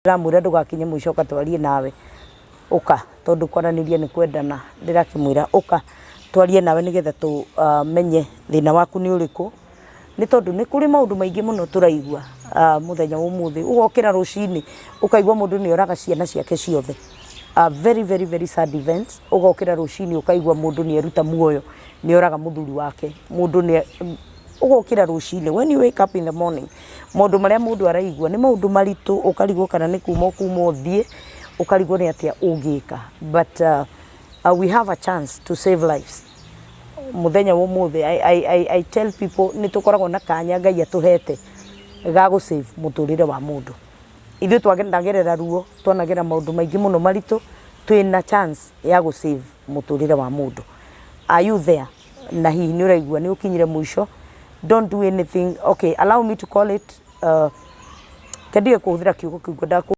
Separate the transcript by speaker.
Speaker 1: ndamwira ndugakinye mwisho katwarie nawe uka tondu kwaraniria ni kwendana ndirakimwira uka twarie nawe nigetha tu menye thina waku ni uriku ni tondu ni kuri maundu maingi muno turaigua muthenya umuthi ugokira rucini ukaigua mundu ni oraga ciana ciake ciothe very very very sad events ugokira rucini ukaigua mundu ni eruta muoyo ni oraga muthuri wake mundu ni ugokira rucini when you wake up in the morning mundu maria mundu araigua ni maundu maritu ukarigwo kana ni kuma thie ukarigwo ni atia ungika but we have a chance to save lives muthenya umuthi I tell people ni tukoragwo na kanya Ngai atuhete ga go save muturire wa mundu ithu twagendagerera ruo twanagera maundu maingi muno maritu twina chance ya go save muturire wa mundu. Are you there? Na hihi ni uraigua ni ukinyire mwisho. Don't do anything. Okay, allow me to call it kendige kuhuthira kiugo kiugo